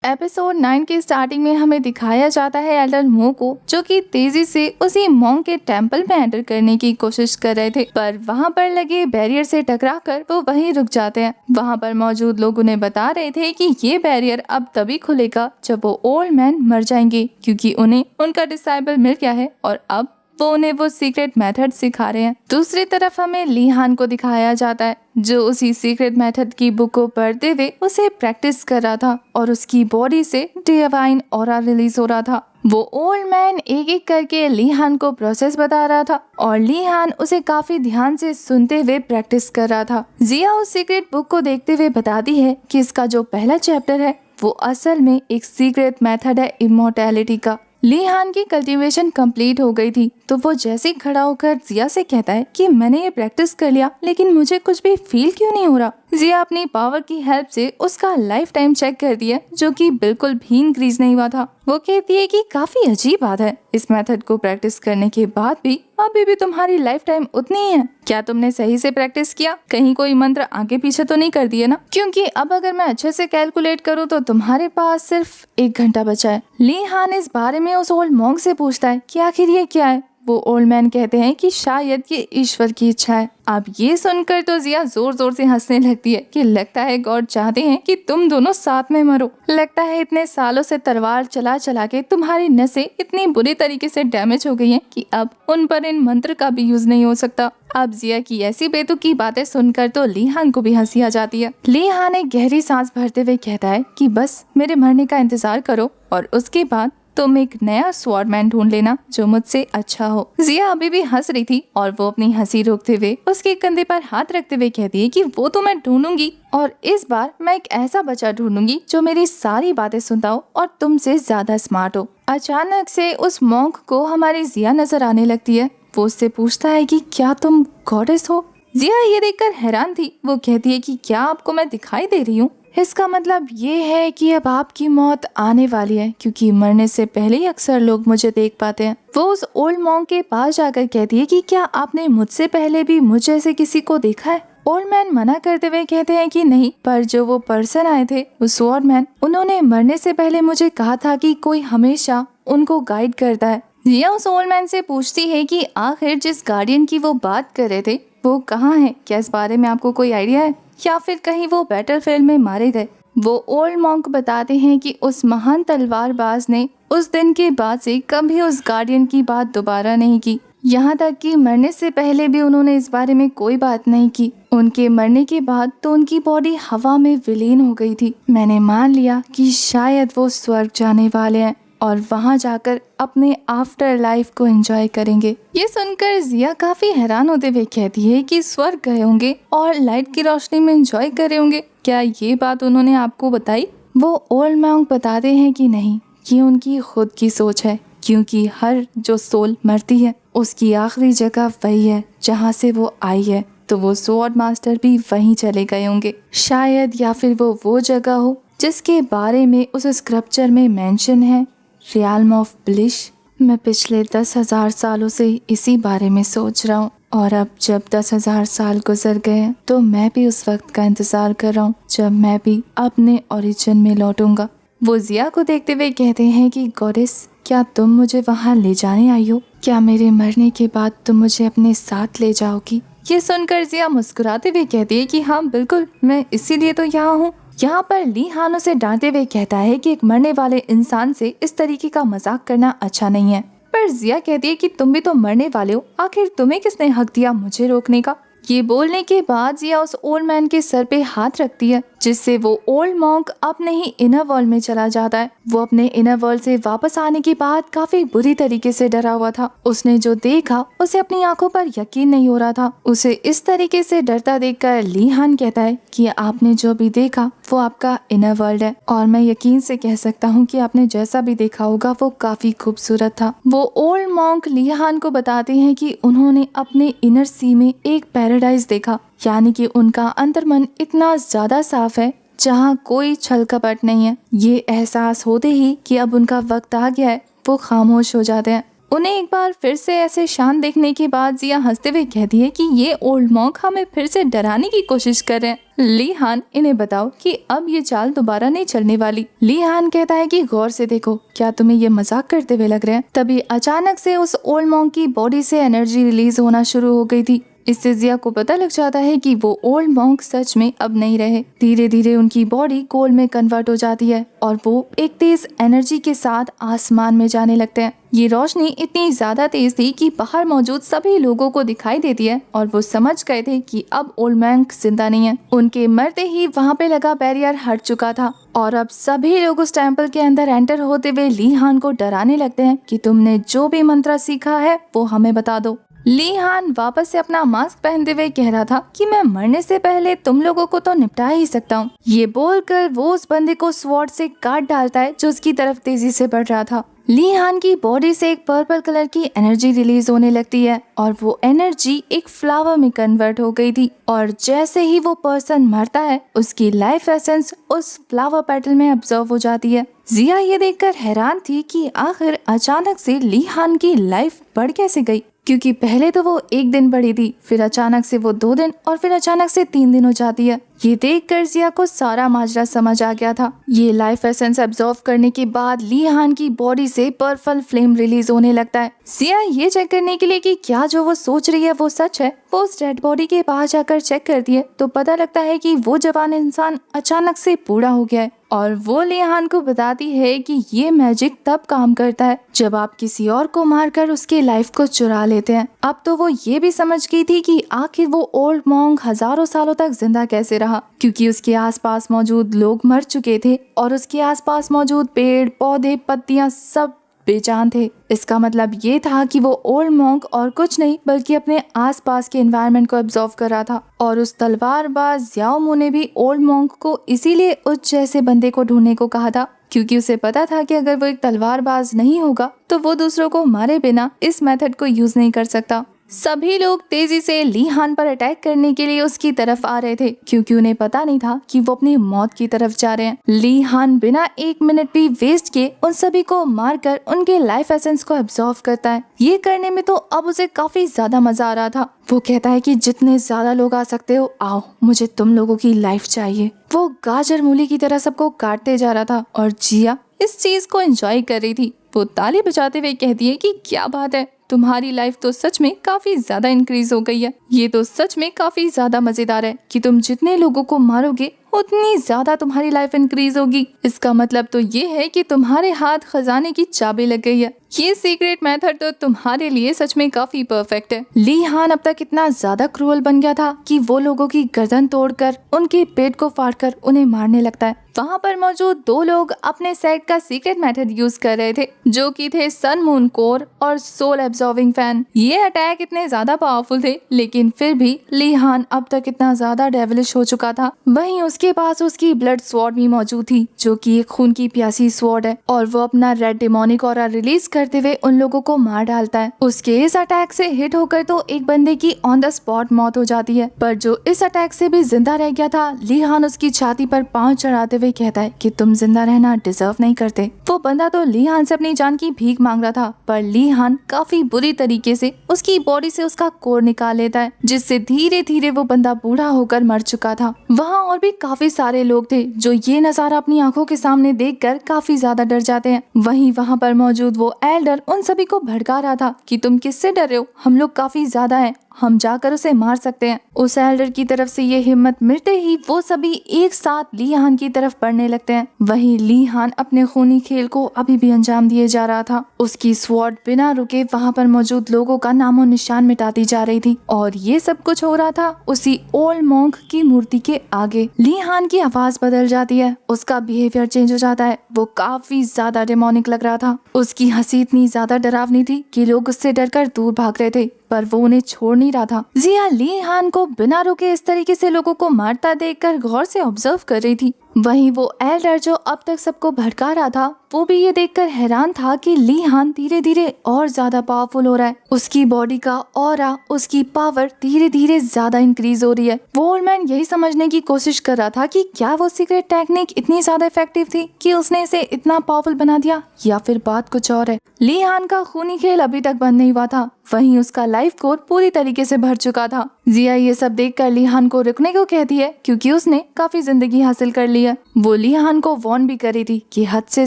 Episode 9 के starting में हमें दिखाया जाता है एल्डर मो को, जो कि तेजी से उसी मॉन्क के टेंपल में एंटर करने की कोशिश कर रहे थे, पर वहां पर लगे बैरियर से टकराकर वो वहीं रुक जाते हैं। वहां पर मौजूद लोग उन्हें बता रहे थे कि ये बैरियर अब तभी खुलेगा जब वो ओल्ड मैन मर जाएंगे, क्योंकि उन्हें उनका डिसाइबल मिल गया है और अब वो उन्हें वो सीक्रेट मेथड सिखा रहे हैं। दूसरी तरफ हमें ली हान को दिखाया जाता है, जो उसी सीक्रेट मेथड की बुक को पढ़ते हुए उसे प्रैक्टिस कर रहा था और उसकी बॉडी से डिवाइन ऑरा रिलीज हो रहा था। वो ओल्ड मैन एक एक करके ली हान को प्रोसेस बता रहा था और ली हान उसे काफी ध्यान से सुनते हुए प्रैक्टिस कर रहा था। जिया उस सीक्रेट बुक को देखते हुए बताती है कि इसका जो पहला चैप्टर है वो असल में एक सीक्रेट मेथड है इमॉर्टैलिटी का। ली हान की कल्टीवेशन कंप्लीट हो गई थी, तो वो जैसे ही खड़ा होकर जिया से कहता है कि मैंने ये प्रैक्टिस कर लिया, लेकिन मुझे कुछ भी फील क्यों नहीं हो रहा। जिया अपनी पावर की हेल्प से उसका लाइफ टाइम चेक कर दिया, जो कि बिल्कुल भी इंक्रीज नहीं हुआ था। वो कहती है कि काफी अजीब बात है, इस मेथड को प्रैक्टिस करने के बाद भी अभी भी तुम्हारी लाइफ टाइम उतनी ही है। क्या तुमने सही से प्रैक्टिस किया? कहीं कोई मंत्र आगे पीछे तो नहीं कर दिए ना? क्योंकि अब अगर मैं अच्छे से कैलकुलेट करूँ तो तुम्हारे पास सिर्फ 1 घंटा बचा है। ली हान इस बारे में उस ओल्ड मॉन्क से पूछता है कि आखिर ये क्या है। वो ओल्ड मैन कहते हैं कि शायद ये ईश्वर की इच्छा है। अब ये सुनकर तो जिया जोर जोर से हंसने लगती है कि लगता है गॉड चाहते हैं कि तुम दोनों साथ में मरो। लगता है इतने सालों से तलवार चला चला के तुम्हारी नसें इतनी बुरी तरीके से डैमेज हो गई हैं कि अब उन पर इन मंत्र का भी यूज नहीं हो सकता। अब जिया की ऐसी बेतुकी बातें सुनकर तो ली हान को भी हंसी आ जाती है। ली हान एक गहरी सांस भरते हुए कहता है कि बस मेरे मरने का इंतजार करो और उसके बाद तुम एक नया स्वॉर्डमैन ढूंढ लेना जो मुझसे अच्छा हो। जिया अभी भी हंस रही थी और वो अपनी हंसी रोकते हुए उसके कंधे पर हाथ रखते हुए कहती है कि वो तो मैं ढूंढूंगी, और इस बार मैं एक ऐसा बच्चा ढूंढूंगी जो मेरी सारी बातें सुनता हो और तुमसे ज्यादा स्मार्ट हो। अचानक से उस मॉन्क को हमारी जिया नजर आने लगती है। वो उससे पूछता है कि क्या तुम गॉडेस हो? जिया ये देखकर हैरान थी। वो कहती है कि क्या आपको मैं दिखाई दे रही हूँ? इसका मतलब ये है कि अब आपकी मौत आने वाली है, क्योंकि मरने से पहले ही अक्सर लोग मुझे देख पाते हैं। वो उस ओल्ड मॉन्क के पास जाकर कहती है कि क्या आपने मुझसे पहले भी मुझ जैसे किसी को देखा है? ओल्ड मैन मना करते हुए कहते हैं कि नहीं, पर जो वो पर्सन आए थे, वो स्वॉर्ड मैन, उन्होंने मरने से पहले मुझे कहा था कि कोई हमेशा उनको गाइड करता है। जिया उस ओल्ड मैन से पूछती है कि आखिर जिस गार्डियन की वो बात कर रहे थे वो कहाँ है? क्या इस बारे में आपको कोई आइडिया है, या फिर कहीं वो बैटलफील्ड में मारे गए? वो ओल्ड मॉन्क बताते हैं कि उस महान तलवारबाज ने उस दिन के बाद से कभी उस गार्डियन की बात दोबारा नहीं की। यहाँ तक कि मरने से पहले भी उन्होंने इस बारे में कोई बात नहीं की। उनके मरने के बाद तो उनकी बॉडी हवा में विलीन हो गई थी। मैंने मान लिया कि शायद वो स्वर्ग जाने वाले हैं और वहां जाकर अपने आफ्टर लाइफ को एंजॉय करेंगे। ये सुनकर जिया काफी हैरान होते हुए कहती है कि स्वर्ग गए होंगे और लाइट की रोशनी में एंजॉय कर रहे होंगे। क्या ये बात उन्होंने आपको बताई? वो ओल्ड मॉन्क बताते हैं कि नहीं, ये उनकी खुद की सोच है, क्योंकि हर जो सोल मरती है उसकी आखिरी जगह वही है जहाँ से वो आई है, तो वो स्वॉर्ड मास्टर भी वहीं चले गए होंगे शायद, या फिर वो जगह हो जिसके बारे में उस स्क्रिप्चर में मेंशन है, रियाल्म ऑफ ब्लिश। मैं पिछले 10,000 सालों से इसी बारे में सोच रहा हूँ, और अब जब 10,000 साल गुजर गए हैं तो मैं भी उस वक्त का इंतजार कर रहा हूँ जब मैं भी अपने ओरिजिन में लौटूंगा। वो जिया को देखते हुए कहते हैं कि गॉडेस, क्या तुम मुझे वहाँ ले जाने आई हो? क्या मेरे मरने के बाद तुम मुझे अपने साथ ले जाओगी? ये सुनकर जिया मुस्कुराते हुए कहती है कि हाँ बिल्कुल, मैं इसीलिए तो यहाँ हूँ। यहाँ पर ली हान उसे डांटते हुए कहता है कि एक मरने वाले इंसान से इस तरीके का मजाक करना अच्छा नहीं है। पर जिया कहती है कि तुम भी तो मरने वाले हो, आखिर तुम्हें किसने हक दिया मुझे रोकने का? ये बोलने के बाद जिया उस ओल्ड मैन के सर पे हाथ रखती है, जिससे वो ओल्ड मॉन्क अपने ही इनर वर्ल्ड में चला जाता है। वो अपने इनर वर्ल्ड से वापस आने के बाद काफी बुरी तरीके से डरा हुआ था। उसने जो देखा उसे अपनी आंखों पर यकीन नहीं हो रहा था। उसे इस तरीके से डरता देखकर ली हान कहता है कि आपने जो भी देखा वो आपका इनर वर्ल्ड है, और मैं यकीन से कह सकता हूँ कि आपने जैसा भी देखा होगा वो काफी खूबसूरत था। वो ओल्ड मॉन्क ली हान को बताते हैं कि उन्होंने अपने इनर सी में एक पैराडाइज देखा, यानी कि उनका अंतर्मन इतना ज्यादा साफ है जहाँ कोई छल कपट नहीं है। ये एहसास होते ही कि अब उनका वक्त आ गया है, वो खामोश हो जाते हैं। उन्हें एक बार फिर से ऐसे शांत देखने के बाद जिया हंसते हुए कहती है कि ये ओल्ड मॉन्क हमें फिर से डराने की कोशिश कर रहे हैं। ली हान, इन्हें बताओ कि अब ये चाल दोबारा नहीं चलने वाली। ली हान कहता है कि गौर से देखो, क्या तुम्हें ये मजाक करते हुए लग रहे हैं? तभी अचानक से उस ओल्ड मॉन्क की बॉडी से एनर्जी रिलीज होना शुरू हो गई थी। इससे जिया को पता लग जाता है कि वो ओल्ड मॉन्क सच में अब नहीं रहे। धीरे धीरे उनकी बॉडी गोल्ड में कन्वर्ट हो जाती है और वो एक तेज एनर्जी के साथ आसमान में जाने लगते हैं। ये रोशनी इतनी ज्यादा तेज थी कि बाहर मौजूद सभी लोगों को दिखाई देती है और वो समझ गए थे कि अब ओल्ड मॉन्क जिंदा नहीं है। उनके मरते ही वहाँ पे लगा बैरियर हट चुका था और अब सभी लोग उस टेम्पल के अंदर एंटर होते हुए ली हान को डराने लगते हैं कि तुमने जो भी मंत्र सीखा है वो हमें बता दो। ली हान वापस से अपना मास्क पहनते हुए कह रहा था कि मैं मरने से पहले तुम लोगों को तो निपटा ही सकता हूँ। ये बोलकर वो उस बंदे को स्वॉर्ड से काट डालता है जो उसकी तरफ तेजी से बढ़ रहा था। ली हान की बॉडी से एक पर्पल कलर की एनर्जी रिलीज होने लगती है और वो एनर्जी एक फ्लावर में कन्वर्ट हो गई थी और जैसे ही वो पर्सन मरता है उसकी लाइफ एसेंस उस फ्लावर पेटल में अब्जॉर्व हो जाती है। जिया ये देखकर हैरान थी कि आखिर अचानक से ली हान की लाइफ बढ़ कैसे गई, क्योंकि पहले तो वो 1 दिन बढ़ी थी, फिर अचानक से वो 2 दिन और फिर अचानक से 3 दिन हो जाती है। ये देखकर जिया को सारा माजरा समझ आ गया था। ये लाइफ एसेंस एब्जॉर्व करने के बाद ली हान की बॉडी से पर्पल फ्लेम रिलीज होने लगता है। जिया ये चेक करने के लिए कि क्या जो वो सोच रही है वो सच है, वो उस डेड बॉडी के पास जाकर चेक करती है तो पता लगता है कि वो जवान इंसान अचानक से बूढ़ा हो गया है और वो ली हान को बताती है कि ये मैजिक तब काम करता है जब आप किसी और को मारकर उसके लाइफ को चुरा लेते हैं। अब तो वो ये भी समझ गई थी कि आखिर वो ओल्ड मॉन्क हजारों सालों तक जिंदा कैसे रहा, क्योंकि उसके आसपास मौजूद लोग मर चुके थे और उसके आसपास मौजूद पेड़ पौधे पत्तियां सब बेजान थे। इसका मतलब ये था कि वो ओल्ड मॉन्क और कुछ नहीं बल्कि अपने आसपास के एनवायरनमेंट को एब्जॉर्व कर रहा था। और उस तलवारबाज याओ मू ने भी ओल्ड मॉन्क को इसीलिए उस जैसे बंदे को ढूंढने को कहा था, क्योंकि उसे पता था कि अगर वो एक तलवारबाज नहीं होगा तो वो दूसरों को मारे बिना इस मेथड को यूज नहीं कर सकता। सभी लोग तेजी से ली हान पर अटैक करने के लिए उसकी तरफ आ रहे थे, क्योंकि उन्हें पता नहीं था कि वो अपनी मौत की तरफ जा रहे हैं। ली हान बिना 1 मिनट भी वेस्ट किए उन सभी को मारकर उनके लाइफ एसेंस को एब्जॉर्व करता है। ये करने में तो अब उसे काफी ज्यादा मजा आ रहा था। वो कहता है कि जितने ज्यादा लोग आ सकते हो आओ, मुझे तुम लोगों की लाइफ चाहिए। वो गाजर मूली की तरह सबको काटते जा रहा था और जिया इस चीज को एंजॉय कर रही थी। वो ताली बजाते हुए कहती है कि क्या बात है, तुम्हारी लाइफ तो सच में काफी ज्यादा इंक्रीज हो गई है। ये तो सच में काफी ज्यादा मजेदार है कि तुम जितने लोगों को मारोगे उतनी ज्यादा तुम्हारी लाइफ इंक्रीज होगी। इसका मतलब तो ये है कि तुम्हारे हाथ खजाने की चाबी लग गई है। ये सीक्रेट मेथड तो तुम्हारे लिए सच में काफी परफेक्ट है। ली हान अब तक इतना ज्यादा क्रूअल बन गया था कि वो लोगों की गर्दन तोड़कर उनके पेट को फाड़कर उन्हें मारने लगता है। वहाँ पर मौजूद 2 लोग अपने सेट का सीक्रेट मेथड यूज कर रहे थे, जो कि थे सन मून कोर और सोल एब्जॉर्बिंग फैन। ये अटैक इतने ज्यादा पावरफुल थे, लेकिन फिर भी ली हान अब तक इतना ज्यादा डेविलिश हो चुका था। वहीं उसके पास उसकी ब्लड स्वॉर्ड भी मौजूद थी, जो कि एक खून की प्यासी स्वॉर्ड है, और वो अपना रेड डेमोनिक ऑरा रिलीज करते हुए उन लोगों को मार डालता है। उसके इस अटैक से हिट होकर तो एक बंदे की ऑन द स्पॉट मौत हो जाती है, पर जो इस अटैक से भी जिंदा रह गया था, ली हान उसकी छाती पर पांव चढ़ाते हुए कहता है कि तुम जिंदा रहना डिजर्व नहीं करते। वो बंदा तो ली हान से अपनी जान की भीख मांग रहा था, पर ली हान काफी बुरी तरीके से उसकी बॉडी से उसका कोर निकाल लेता है, जिससे धीरे धीरे वो बंदा बूढ़ा होकर मर चुका था। वहाँ और भी काफी सारे लोग थे जो ये नजारा अपनी आंखों के सामने देखकर काफी ज्यादा डर जाते हैं। वहीं वहाँ पर मौजूद वो एल्डर उन सभी को भड़का रहा था कि तुम किससे डर रहे हो, हम लोग काफी ज्यादा हैं, हम जाकर उसे मार सकते हैं। उस एल्डर की तरफ से ये हिम्मत मिलते ही वो सभी एक साथ ली हान की तरफ बढ़ने लगते हैं। वहीं ली हान अपने खूनी खेल को अभी भी अंजाम दिए जा रहा था। उसकी स्वॉर्ड बिना रुके वहाँ पर मौजूद लोगों का नामो निशान मिटाती जा रही थी, और ये सब कुछ हो रहा था उसी ओल्ड मॉन्क की मूर्ति के आगे। ली हान की आवाज बदल जाती है, उसका बिहेवियर चेंज हो जाता है। वो काफी ज्यादा डेमोनिक लग रहा था। उसकी हंसी इतनी ज्यादा डरावनी थी कि लोग उससे डरकर दूर भाग रहे थे, पर वो उन्हें छोड़ नहीं रहा था। जिया ली हान को बिना रुके इस तरीके से लोगों को मारता देखकर गौर से ऑब्जर्व कर रही थी। वहीं वो एल्डर जो अब तक सबको भड़का रहा था, वो भी ये देखकर हैरान था कि ली हान धीरे धीरे और ज्यादा पावरफुल हो रहा है। उसकी बॉडी का ऑरा, उसकी पावर धीरे धीरे ज्यादा इंक्रीज हो रही है। वो ओल्ड मैन यही समझने की कोशिश कर रहा था कि क्या वो सीक्रेट टेक्निक इतनी ज्यादा इफेक्टिव थी कि उसने इसे इतना पावरफुल बना दिया, या फिर बात कुछ और है। ली हान का खूनी खेल अभी तक बंद नहीं हुआ था, वहीं उसका लाइफ कोर पूरी तरीके से भर चुका था। जिया ये सब देखकर ली हान को रुकने को कहती है, क्योंकि उसने काफी जिंदगी हासिल कर ली है। वो ली हान को वार्न भी करी थी कि हद से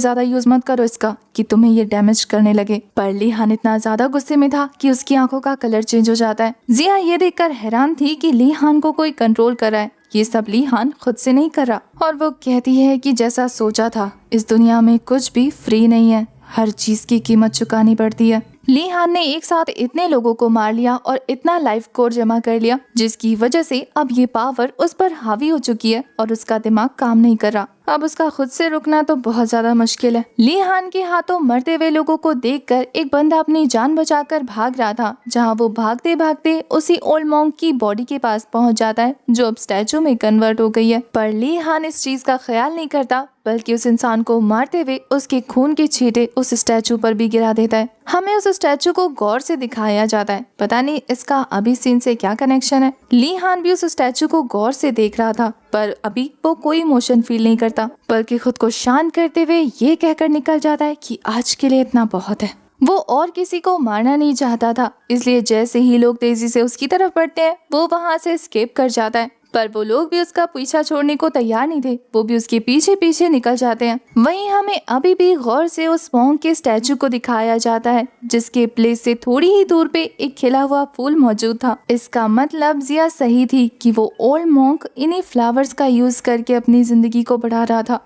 ज्यादा यूज मत करो इसका, कि तुम्हें ये डैमेज करने लगे। पर ली हान इतना ज्यादा गुस्से में था कि उसकी आंखों का कलर चेंज हो जाता है। जिया ये देखकर हैरान थी कि ली हान को कोई कंट्रोल कर रहा है। ये सब ली हान खुद से नहीं कर रहा। और वो कहती है कि जैसा सोचा था, इस दुनिया में कुछ भी फ्री नहीं है, हर चीज की कीमत चुकानी पड़ती है। ली हान ने एक साथ इतने लोगों को मार लिया और इतना लाइफ कोर जमा कर लिया, जिसकी वजह से अब ये पावर उस पर हावी हो चुकी है और उसका दिमाग काम नहीं कर रहा। अब उसका खुद से रुकना तो बहुत ज्यादा मुश्किल है। ली हान के हाथों मरते हुए लोगों को देखकर एक बंदा अपनी जान बचाकर भाग रहा था, जहां वो भागते भागते उसी ओल्ड मॉन्क की बॉडी के पास पहुंच जाता है, जो अब स्टैचू में कन्वर्ट हो गई है। पर ली हान इस चीज का ख्याल नहीं करता, बल्कि उस इंसान को मारते हुए उसके खून के छींटे उस स्टैचू पर भी गिरा देता है। हमें उस स्टैचू को गौर से दिखाया जाता है, पता नहीं इसका अभी सीन से क्या कनेक्शन है। ली हान भी उस स्टैचू को गौर से देख रहा था, पर अभी वो कोई इमोशन फील नहीं करता, बल्कि खुद को शांत करते हुए ये कहकर निकल जाता है कि आज के लिए इतना बहुत है। वो और किसी को मारना नहीं चाहता था, इसलिए जैसे ही लोग तेजी से उसकी तरफ बढ़ते हैं, वो वहाँ से एस्केप कर जाता है। पर वो लोग भी उसका पीछा छोड़ने को तैयार नहीं थे, वो भी उसके पीछे पीछे निकल जाते हैं। वहीं हमें अभी भी गौर से उस मॉन्क के स्टैचू को दिखाया जाता है, जिसके प्लेस से थोड़ी ही दूर पे एक खिला हुआ फूल मौजूद था। इसका मतलब जिया सही थी कि वो ओल्ड मॉन्क इन्हीं फ्लावर्स का यूज करके अपनी जिंदगी को बढ़ा रहा था।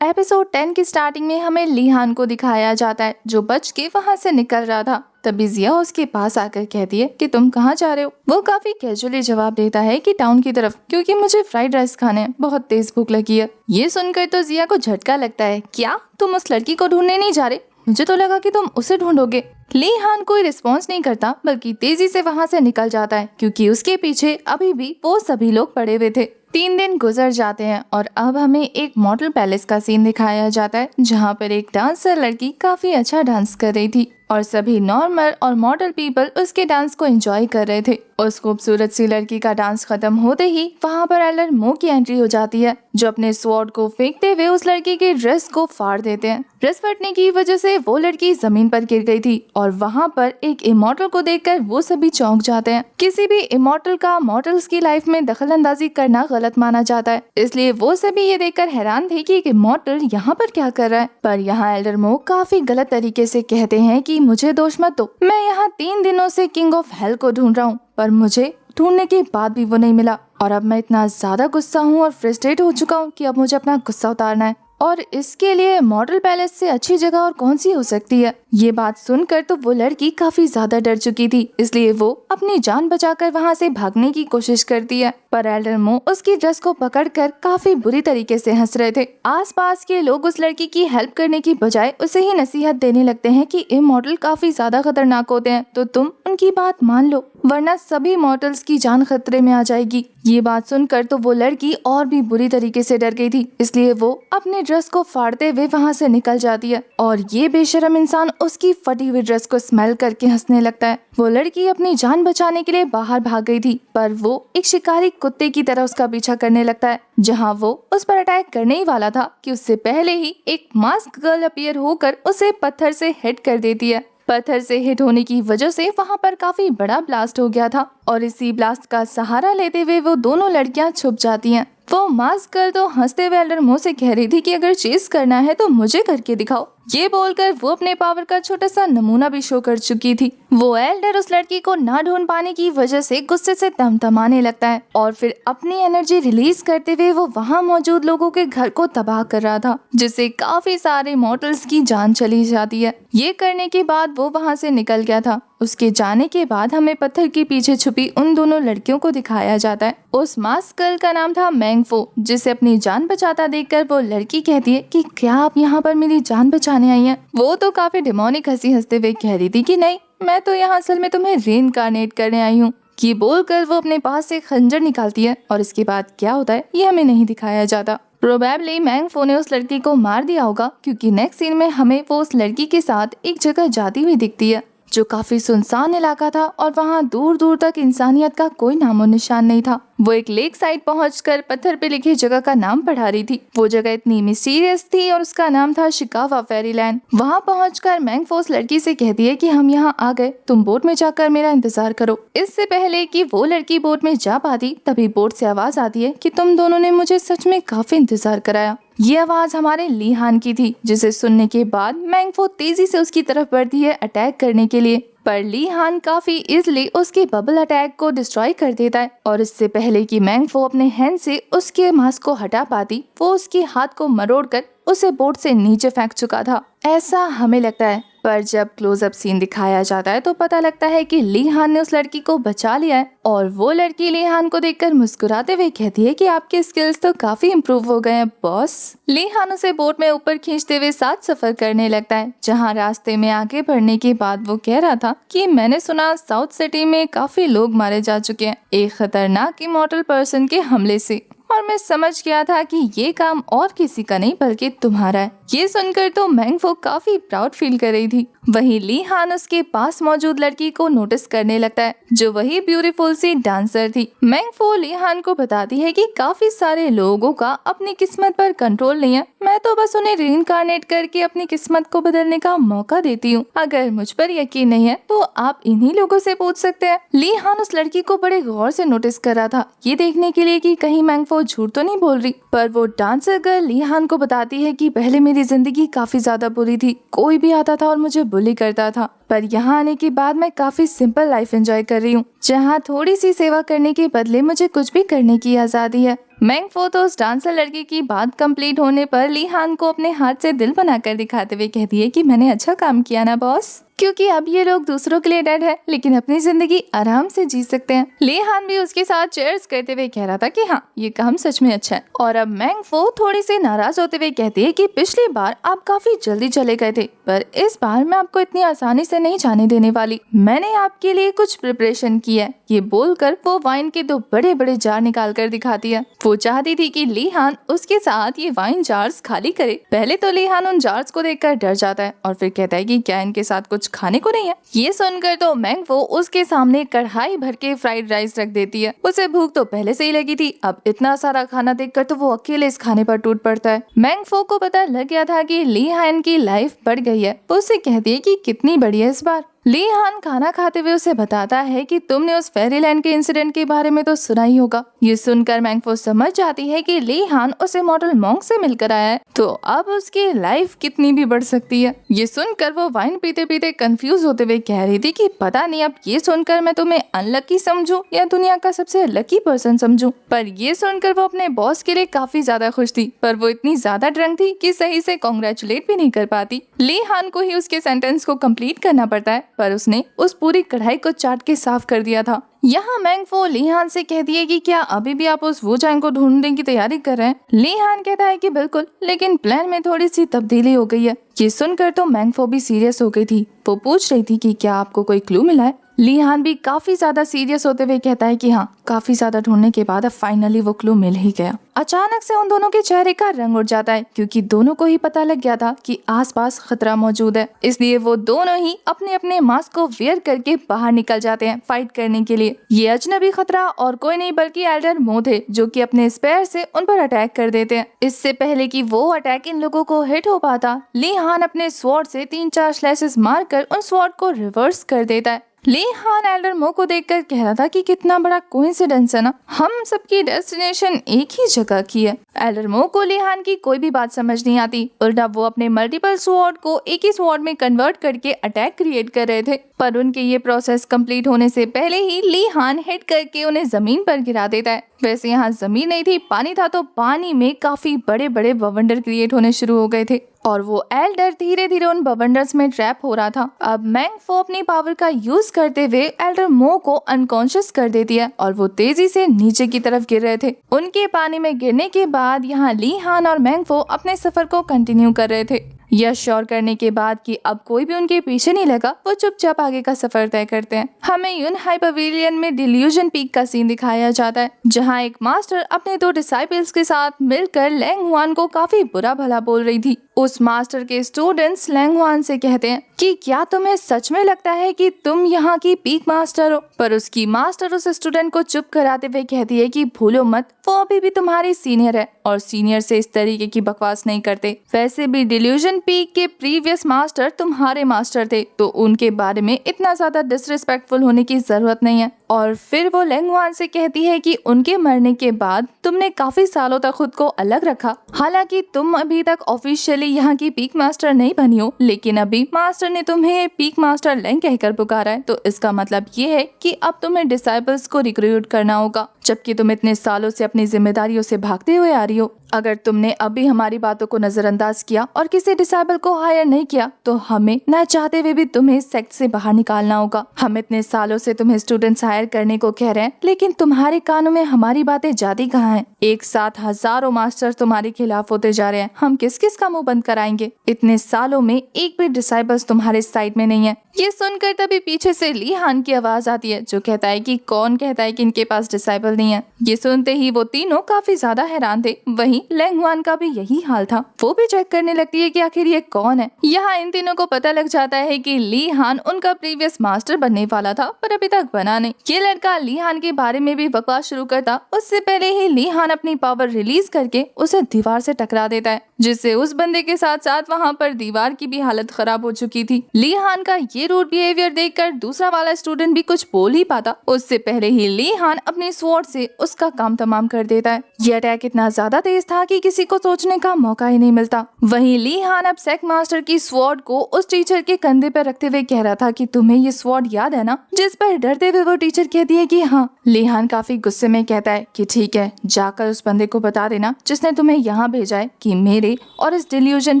एपिसोड 10 की स्टार्टिंग में हमें ली हान को दिखाया जाता है, जो बच के वहाँ से निकल रहा था। तभी जिया उसके पास आकर कहती है कि तुम कहाँ जा रहे हो। वो काफी कैजुअली जवाब देता है कि टाउन की तरफ, क्योंकि मुझे फ्राइड राइस खाने हैं, बहुत तेज भूख लगी है। ये सुनकर तो जिया को झटका लगता है। क्या तुम उस लड़की को ढूंढने नहीं जा रहे? मुझे तो लगा कि तुम उसे ढूंढोगे। ली हान कोई रिस्पॉन्स नहीं करता, बल्कि तेजी से वहाँ से निकल जाता है, क्योंकि उसके पीछे अभी भी वो सभी लोग पड़े हुए थे। 3 दिन गुजर जाते हैं और अब हमें एक मॉडल पैलेस का सीन दिखाया जाता है, जहाँ पर एक डांसर लड़की काफी अच्छा डांस कर रही थी और सभी नॉर्मल और मॉडल पीपल उसके डांस को एंजॉय कर रहे थे। उस खूबसूरत सी लड़की का डांस खत्म होते ही वहाँ पर एल्डर मो की एंट्री हो जाती है, जो अपने स्वॉर्ड को फेंकते हुए उस लड़की के ड्रेस को फाड़ देते हैं। ड्रेस फटने की वजह से वो लड़की जमीन पर गिर गई थी और वहाँ पर एक इमॉर्टल को देखकर वो सभी चौंक जाते हैं। किसी भी इमॉर्टल का मॉडल्स की लाइफ में दखल अंदाजी करना गलत माना जाता है, इसलिए वो सभी ये देखकर हैरान थे कि एक इमॉर्टल यहाँ पर क्या कर रहा है। पर यहाँ एल्डर मो काफी गलत तरीके से कहते हैं कि मुझे दोष मत दो, मैं यहाँ 3 दिनों से किंग ऑफ हेल को ढूंढ रहा हूँ, पर मुझे ढूंढने के बाद भी वो नहीं मिला। और अब मैं इतना ज्यादा गुस्सा हूँ और फ्रस्ट्रेट हो चुका हूँ कि अब मुझे अपना गुस्सा उतारना है, और इसके लिए मॉडल पैलेस से अच्छी जगह और कौन सी हो सकती है। ये बात सुनकर तो वो लड़की काफी ज्यादा डर चुकी थी, इसलिए वो अपनी जान बचाकर वहाँ से भागने की कोशिश करती है। पर एल्डर मो उसकी ड्रेस को पकड़कर काफी बुरी तरीके से हंस रहे थे। आसपास के लोग उस लड़की की हेल्प करने की बजाय उसे ही नसीहत देने लगते हैं कि इमॉर्टल काफी ज्यादा खतरनाक होते हैं, तो तुम उनकी बात मान लो, वरना सभी मॉर्टल्स की जान खतरे में आ जाएगी। ये बात सुनकर तो वो लड़की और भी बुरी तरीके से डर गई थी, इसलिए वो अपने ड्रेस को फाड़ते हुए वहाँ से निकल जाती है और ये बेशरम इंसान उसकी फटी हुई ड्रेस को स्मेल करके हंसने लगता है। वो लड़की अपनी जान बचाने के लिए बाहर भाग गई थी, पर वो एक शिकारी कुत्ते की तरह उसका पीछा करने लगता है, जहाँ वो उस पर अटैक करने ही वाला था कि उससे पहले ही एक मास्क गर्ल अपीयर होकर उसे पत्थर से हिट कर देती है। पत्थर से हिट होने की वजह से वहाँ पर काफी बड़ा ब्लास्ट हो गया था और इसी ब्लास्ट का सहारा लेते हुए वो दोनों लड़कियां छुप जाती हैं। वो मास्क गर्ल तो हंसते हुए एल्डर मो से कह रही थी कि अगर चेस करना है तो मुझे करके दिखाओ। ये बोलकर वो अपने पावर का छोटा सा नमूना भी शो कर चुकी थी। वो एल्डर उस लड़की को ना ढूंढ पाने की वजह से गुस्से से तमतमाने लगता है और फिर अपनी एनर्जी रिलीज करते हुए वो वहाँ मौजूद लोगों के घर को तबाह कर रहा था, जिससे काफी सारे मॉर्टल्स की जान चली जाती है। ये करने के बाद वो वहाँ से निकल गया था। उसके जाने के बाद हमें पत्थर के पीछे छुपी उन दोनों लड़कियों को दिखाया जाता है। उस मास्क गर्ल का नाम था मैंगफो, जिसे अपनी जान बचाता देखकर वो लड़की कहती है कि क्या आप यहाँ पर मेरी जान बचाने आई हैं? वो तो काफी डिमोनिक हंसी हंसते हुए कह रही थी कि नहीं, मैं तो यहाँ असल में तुम्हें रीइंकार्नेट करने आई हूँ। ये बोलकर वो अपने पास से खंजर निकालती है और इसके बाद क्या होता है ये हमें नहीं दिखाया जाता। प्रोबेबली मैंगफो ने उस लड़की को मार दिया होगा, क्योंकि नेक्स्ट सीन में हमें वो उस लड़की के साथ एक जगह जाती हुई दिखती है जो काफी सुनसान इलाका था और वहाँ दूर दूर तक इंसानियत का कोई नामो निशान नहीं था। वो एक लेक साइड पहुंचकर पत्थर पे लिखी जगह का नाम पढ़ा रही थी। वो जगह इतनी मिस्टीरियस थी और उसका नाम था शिकावा फेरीलैंड। वहाँ पहुंचकर मैंगफो उस लड़की से कहती है कि हम यहाँ आ गए, तुम बोट में जाकर मेरा इंतजार करो। इससे पहले कि वो लड़की बोट में जा पाती, तभी बोट से आवाज आती है कि तुम दोनों ने मुझे सच में काफी इंतजार कराया। ये आवाज हमारे ली हान की थी, जिसे सुनने के बाद मैंगफो तेजी से उसकी तरफ बढ़ती है अटैक करने के लिए, पर ली हान काफी इजीली उसके बबल अटैक को डिस्ट्रॉय कर देता है और इससे पहले कि मैंगफो अपने हैंड से उसके मास्क को हटा पाती, वो उसके हाथ को मरोड़कर उसे बोट से नीचे फेंक चुका था, ऐसा हमें लगता है। पर जब क्लोजअप सीन दिखाया जाता है तो पता लगता है कि ली हान ने उस लड़की को बचा लिया है और वो लड़की ली हान को देखकर मुस्कुराते हुए कहती है कि आपके स्किल्स तो काफी इम्प्रूव हो गए हैं बॉस। ली हान उसे बोट में ऊपर खींचते हुए साथ सफर करने लगता है, जहाँ रास्ते में आगे बढ़ने के बाद वो कह रहा था कि मैंने सुना साउथ सिटी में काफी लोग मारे जा चुके हैं एक खतरनाक इमॉर्टल पर्सन के हमले से, और मैं समझ गया था कि ये काम और किसी का नहीं बल्कि तुम्हारा है। ये सुनकर तो मैंगफो काफी प्राउड फील कर रही थी। वहीं ली हान उसके पास मौजूद लड़की को नोटिस करने लगता है, जो वही ब्यूटीफुल सी डांसर थी। मैंगफो ली हान को बताती है कि काफी सारे लोगों का अपनी किस्मत पर कंट्रोल नहीं है, मैं तो बस उन्हें रीइंकार्नेट करके अपनी किस्मत को बदलने का मौका देती हूँ। अगर मुझ पर यकीन नहीं है तो आप इन्हीं लोगों से पूछ सकते हैं। ली हान उस लड़की को बड़े गौर से नोटिस कर रहा था, ये देखने के लिए कि कहीं मैंगफो झूठ तो नहीं बोल रही। पर वो डांसर गर्ल ली हान को बताती है कि पहले मेरी जिंदगी काफी ज्यादा बुरी थी, कोई भी आता था और मुझे बुली करता था, पर यहाँ आने के बाद मैं काफी सिंपल लाइफ एंजॉय कर रही हूँ, जहाँ थोड़ी सी सेवा करने के बदले मुझे कुछ भी करने की आजादी है। मैंगफो तो उस डांसर लड़की की बात कंप्लीट होने पर ली हान को अपने हाथ से दिल बनाकर दिखाते हुए कहती है कि मैंने अच्छा काम किया ना बॉस, क्योंकि अब ये लोग दूसरों के लिए डेड है लेकिन अपनी जिंदगी आराम से जी सकते हैं। ली हान भी उसके साथ चीयर्स करते हुए कह रहा था कि हाँ ये काम सच में अच्छा है। और अब मैंगफो थोड़ी सी नाराज होते हुए कहती है कि पिछली बार आप काफी जल्दी चले गए थे, पर इस बार मैं आपको इतनी आसानी से नहीं जाने देने वाली, मैंने आपके लिए कुछ प्रिपरेशन की है। ये बोलकर वो वाइन के 2 बड़े बड़े जार निकाल कर दिखाती है। वो चाहती थी कि ली हान उसके साथ ये वाइन जार्स खाली करे। पहले तो ली हान उन जार्स को देखकर डर जाता है और फिर कहता है कि क्या इनके साथ कुछ खाने को नहीं है। ये सुनकर तो मैंगफो उसके सामने कढ़ाई भर के फ्राइड राइस रख देती है। उसे भूख तो पहले से ही लगी थी, अब इतना सारा खाना देखकर तो वो अकेले इस खाने पर टूट पड़ता है। मैंगफो को पता लग गया था कि ली हान की लाइफ बढ़ गई है। वो उससे कहती है कि कितनी बड़ी है इस बार। ली हान खाना खाते हुए उसे बताता है कि तुमने उस फेरीलैंड के इंसिडेंट के बारे में तो सुना ही होगा। ये सुनकर मैंगफो समझ जाती है कि ली हान उसे मॉडल मॉन्क से मिलकर आया है, तो अब उसकी लाइफ कितनी भी बढ़ सकती है। ये सुनकर वो वाइन पीते पीते कंफ्यूज होते हुए कह रही थी कि पता नहीं अब ये सुनकर मैं तुम्हें अनलकी समझूं या दुनिया का सबसे लकी पर्सन समझूं। पर ये सुनकर वो अपने बॉस के लिए काफी ज्यादा खुश थी, पर वो इतनी ज्यादा ड्रंक थी कि सही से कॉन्ग्रेचुलेट भी नहीं कर पाती। ली हान को ही उसके सेंटेंस को कंप्लीट करना पड़ता है, पर उसने उस पूरी कढ़ाई को चाट के साफ कर दिया था। यहाँ मैंगफो ली हान से कहती है कि क्या अभी भी आप उस वो जैंग को ढूंढने की तैयारी कर रहे हैं। ली हान कहता है कि बिल्कुल, लेकिन प्लान में थोड़ी सी तब्दीली हो गई है। ये सुनकर तो मैंगफो भी सीरियस हो गई थी। वो पूछ रही थी कि क्या आपको कोई क्लू मिला है। ली हान भी काफी ज्यादा सीरियस होते हुए कहता है कि हाँ, काफी ज्यादा ढूंढने के बाद अब फाइनली वो क्लू मिल ही गया। अचानक से उन दोनों के चेहरे का रंग उड़ जाता है, क्योंकि दोनों को ही पता लग गया था कि आसपास खतरा मौजूद है। इसलिए वो दोनों ही अपने अपने मास्क को वेयर करके बाहर निकल जाते हैं फाइट करने के लिए। ये अजनबी खतरा और कोई नहीं बल्कि एल्डर मो थे, जो कि अपने स्पेयर से उन पर अटैक कर देते हैं। इससे पहले कि वो अटैक इन लोगों को हिट हो पाता, ली हान अपने स्वॉर्ड से 3-4 स्लैशेस मारकर उन स्वॉर्ड को रिवर्स कर देता है। ली हान एल्डर मो को देखकर कह रहा था कि कितना बड़ा कोइंसिडेंस है ना, हम सबकी डेस्टिनेशन एक ही जगह की है। एल्डर मो को ली हान की कोई भी बात समझ नहीं आती, उल्टा वो अपने मल्टीपल स्वॉर्ड को एक ही स्वॉर्ड में कन्वर्ट करके अटैक क्रिएट कर रहे थे। पर उनके ये प्रोसेस कंप्लीट होने से पहले ही ली हान हिट करके उन्हें जमीन पर गिरा देता है। वैसे यहाँ जमीन नहीं थी, पानी था, तो पानी में काफी बड़े बड़े बवंडर क्रिएट होने शुरू हो गए थे और वो एल्डर धीरे धीरे उन बवंडर्स में ट्रैप हो रहा था। अब मैंगफो अपनी पावर का यूज करते हुए एल्डर मो को अनकॉन्शियस कर देती है और वो तेजी से नीचे की तरफ गिर रहे थे। उनके पानी में गिरने के बाद यहाँ ली हान और मैंगफो अपने सफर को कंटिन्यू कर रहे थे। यह श्योर करने के बाद कि अब कोई भी उनके पीछे नहीं लगा, वो चुपचाप आगे का सफर तय करते हैं। हमें यून हाई पवेलियन में डिल्यूजन पीक का सीन दिखाया जाता है, जहाँ एक मास्टर अपने 2 डिसाइपल्स के साथ मिलकर लैंग हुआन को काफी बुरा भला बोल रही थी। उस मास्टर के स्टूडेंट्स लैंग हुआन से कहते हैं कि क्या तुम्हें सच में लगता है कि तुम यहाँ की पीक मास्टर हो? पर उसकी मास्टर उस स्टूडेंट को चुप कराते हुए कहती है कि भूलो मत, वो अभी भी तुम्हारी सीनियर है और सीनियर से इस तरीके की बकवास नहीं करते। वैसे भी डिल्यूजन पीक के प्रीवियस मास्टर तुम्हारे मास्टर थे, तो उनके बारे में इतना ज्यादा डिसरिस्पेक्टफुल होने की जरूरत नहीं है। और फिर वो लैंग हुआन से कहती है कि उनके मरने के बाद तुमने काफी सालों तक खुद को अलग रखा। हालांकि तुम अभी तक ऑफिशियली यहाँ की पीक मास्टर नहीं बनी हो, लेकिन अभी मास्टर ने तुम्हें पीक मास्टर लैंग कहकर पुकारा है, तो इसका मतलब ये है कि अब तुम्हें डिसाइपल्स को रिक्रूट करना होगा, जबकि तुम इतने सालों से अपनी जिम्मेदारियों से भागते हुए आ रही हो। अगर तुमने अभी हमारी बातों को नजरअंदाज किया और किसी डिसाइबल को हायर नहीं किया, तो हमें न चाहते हुए भी तुम्हें सेक्ट से बाहर निकालना होगा। हम इतने सालों से तुम्हें स्टूडेंट्स हायर करने को कह रहे हैं, लेकिन तुम्हारे कानों में हमारी बातें जाती कहाँ हैं? एक साथ हजारों मास्टर तुम्हारे खिलाफ होते जा रहे हैं, हम किस किस का मुंह बंद कराएंगे? इतने सालों में एक भी डिसाइबल्स तुम्हारे साइड में नहीं है। ये सुनकर तभी पीछे से ली हान की आवाज आती है, जो कहता है कि कौन कहता है कि इनके पास डिसाइबल नहीं है। ये सुनते ही वो तीनों काफी ज्यादा हैरान थे। वहीं लैंग हुआन का भी यही हाल था। वो भी चेक करने लगती है कि आखिर ये कौन है। यहाँ इन तीनों को पता लग जाता है कि ली हान उनका प्रीवियस मास्टर बनने वाला था, पर अभी तक बना नहीं। ये लड़का ली हान के बारे में भी बकवास शुरू करता, उससे पहले ही ली हान अपनी पावर रिलीज करके उसे दीवार से टकरा देता है, जिससे उस बंदे के साथ साथ वहाँ पर दीवार की भी हालत खराब हो चुकी थी। ली हान का ये रूड बिहेवियर देखकर दूसरा वाला स्टूडेंट भी कुछ बोल ही पाता, उससे पहले ही ली हान अपने स्वॉर्ड से उसका काम तमाम कर देता है। ये अटैक इतना ज्यादा तेज था कि किसी को सोचने का मौका ही नहीं मिलता। वहीं ली हान अब सेक्ट मास्टर की स्वॉर्ड को उस टीचर के कंधे पर रखते हुए कह रहा था कि तुम्हें ये स्वॉर्ड याद है ना? जिस पर डरते हुए वो टीचर कहती है कि हाँ। ली हान काफी गुस्से में कहता है कि ठीक है, जाकर उस बंदे को बता देना जिसने तुम्हें यहाँ भेजा है कि मेरे और इस डिल्यूजन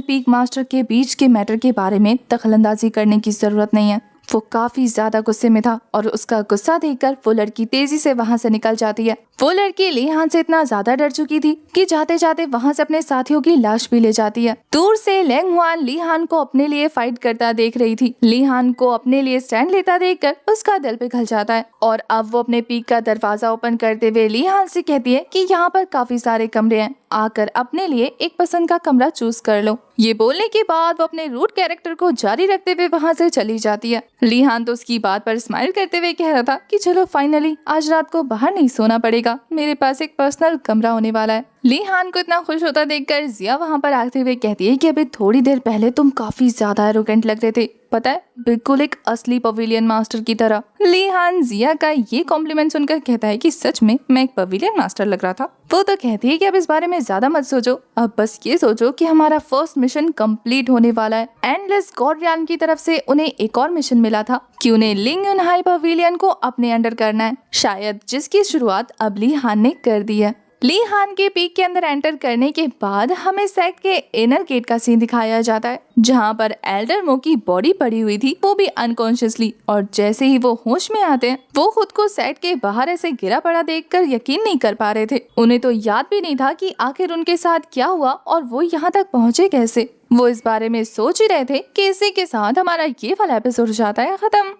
पीक मास्टर के बीच के मैटर के बारे में दखलंदाजी करने की जरूरत नहीं है। वो काफी ज्यादा गुस्से में था और उसका गुस्सा देखकर वो लड़की तेजी से वहाँ से निकल जाती है। वो लड़की ली हान से इतना ज्यादा डर चुकी थी कि जाते जाते वहाँ से अपने साथियों की लाश भी ले जाती है। दूर से लैंग हुआन ली हान को अपने लिए फाइट करता देख रही थी। ली हान को अपने लिए स्टैंड लेता देखकर उसका दिल पिघल जाता है और अब वो अपने पीक का दरवाजा ओपन करते हुए ली हान से कहती है कि यहाँ पर काफी सारे कमरे हैं, आकर अपने लिए एक पसंद का कमरा चूज कर लो। ये बोलने के बाद वो अपने रूट कैरेक्टर को जारी रखते हुए वहाँ से चली जाती है। ली हान तो उसकी बात पर स्माइल करते हुए कह रहा था कि चलो फाइनली आज रात को बाहर नहीं सोना पड़ेगा, मेरे पास एक पर्सनल कमरा होने वाला है। ली हान को इतना खुश होता देखकर जिया वहाँ पर आते हुए कहती है कि अभी थोड़ी देर पहले तुम काफी ज्यादा एरोगेंट लग रहे थे, पता है, बिल्कुल एक असली पवेलियन मास्टर की तरह। ली हान जिया का ये कॉम्प्लीमेंट सुनकर कहता है कि सच में मैं एक पवेलियन मास्टर लग रहा था। वो तो कहती है कि अब इस बारे में ज्यादा मत सोचो, अब बस ये सोचो कि हमारा फर्स्ट मिशन कंप्लीट होने वाला है। एंडलेस गॉर्डियन की तरफ से उन्हें एक और मिशन मिला था कि उन्हें लिंग यून हाई पवेलियन को अपने अंडर करना है, शायद जिसकी शुरुआत अब ली हान ने कर दी है। ली हान के पीक के अंदर एंटर करने के बाद हमें सेक्ट के इनर गेट का सीन दिखाया जाता है, जहां पर एल्डर मो की बॉडी पड़ी हुई थी, वो भी अनकॉन्शियसली, और जैसे ही वो होश में आते हैं वो खुद को सेक्ट के बाहर ऐसे गिरा पड़ा देखकर यकीन नहीं कर पा रहे थे। उन्हें तो याद भी नहीं था कि आखिर उनके साथ क्या हुआ और वो यहाँ तक पहुँचे कैसे। वो इस बारे में सोच ही रहे थे कि इसी के साथ हमारा ये वाला एपिसोड जाता है खत्म।